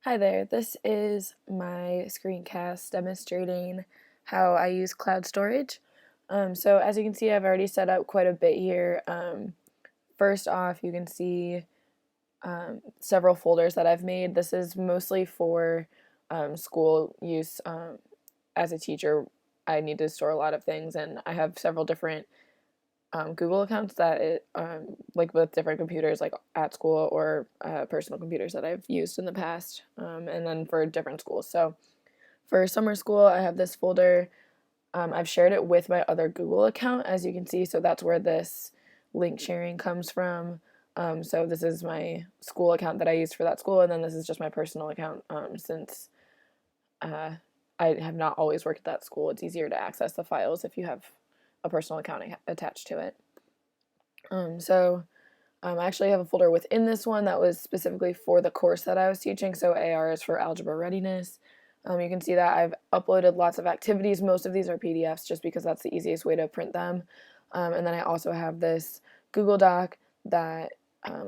Hi there, this is my screencast demonstrating how I use cloud storage. So as you can see, I've already set up quite a bit here. First off, you can see several folders that I've made. This is mostly for school use. As a teacher, I need to store a lot of things, and I have several different Google accounts like with different computers, like at school or personal computers that I've used in the past, and then for different schools. So for summer school, I have this folder. I've shared it with my other Google account, as you can see. So that's where this link sharing comes from. So this is my school account that I used for that school, and then this is just my personal account since uh, I have not always worked at that school. It's easier to access the files if you have a personal account attached to it. I actually have a folder within this one that was specifically for the course that I was teaching. So AR is for algebra readiness. You can see that I've uploaded lots of activities. Most of these are PDFs just because that's the easiest way to print them. And then I also have this Google Doc that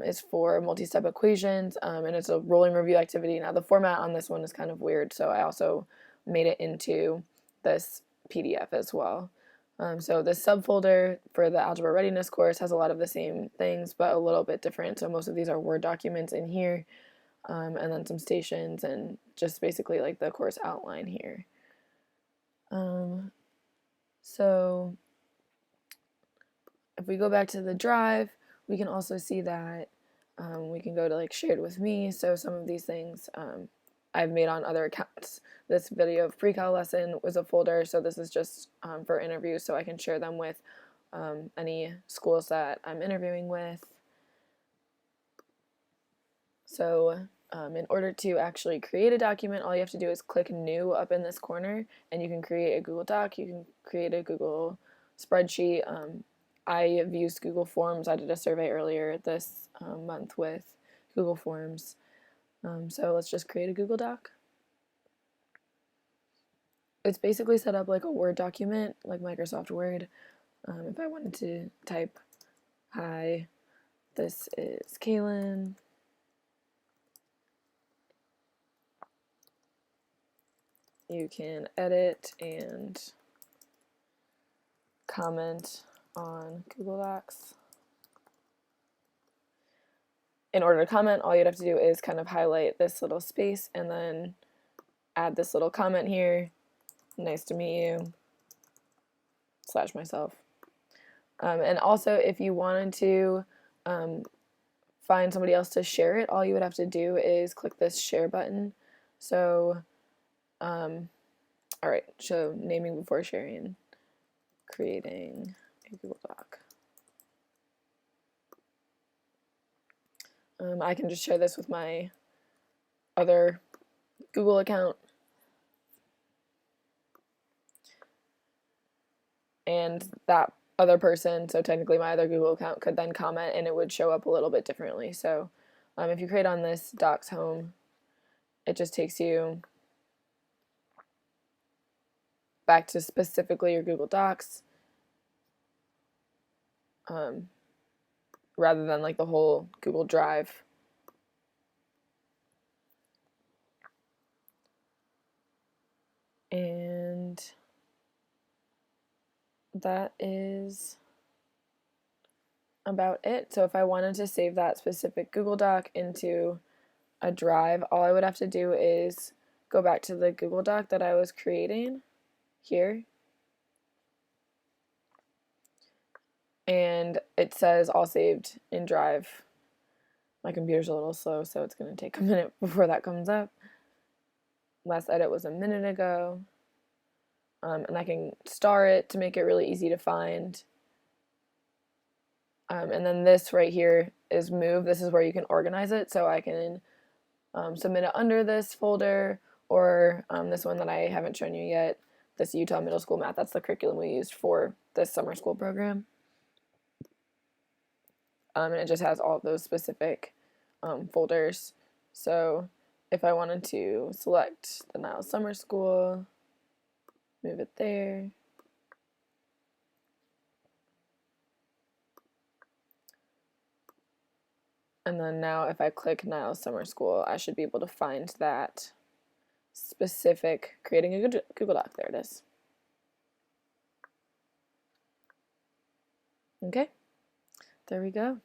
is for multi-step equations, and it's a rolling review activity. Now the format on this one is kind of weird, so I also made it into this PDF as well. So this subfolder for the algebra readiness course has a lot of the same things, but a little bit different. So most of these are Word documents in here, and then some stations and just basically like the course outline here. So if we go back to the drive, we can also see that we can go to like shared with me. So some of these things I've made on other accounts. This video of pre-cal lesson was a folder, so this is just for interviews, so I can share them with any schools that I'm interviewing with. So in order to actually create a document, all you have to do is click New up in this corner, and you can create a Google Doc, you can create a Google spreadsheet. I have used Google Forms. I did a survey earlier this month with Google Forms. So let's just create a Google Doc. It's basically set up like a Word document, like Microsoft Word. If I wanted to type, hi, this is Kaylin. You can edit and comment on Google Docs. In order to comment, all you'd have to do is kind of highlight this little space and then add this little comment here. Nice to meet you, / myself. And also, if you wanted to find somebody else to share it, all you would have to do is click this share button. So, all right, so naming before sharing, creating a Google Doc. I can just share this with my other Google account. And that other person, so technically my other Google account, could then comment and it would show up a little bit differently. So if you create on this Docs home, it just takes you back to specifically your Google Docs, rather than like the whole Google Drive. And that is about it. So if I wanted to save that specific Google Doc into a drive, all I would have to do is go back to the Google Doc that I was creating here, and it says all saved in Drive. My computer's a little slow, so it's going to take a minute before that comes up. Last edit was a minute ago. And I can star it to make it really easy to find. And then this right here is Move. This is where you can organize it, so I can submit it under this folder, or this one that I haven't shown you yet, this Utah Middle School Math. That's the curriculum we used for this summer school program. And it just has all of those specific folders. So if I wanted to select the Niles Summer School, move it there. And then now if I click Niles Summer School, I should be able to find that specific creating a Google Doc. There it is. Okay, there we go.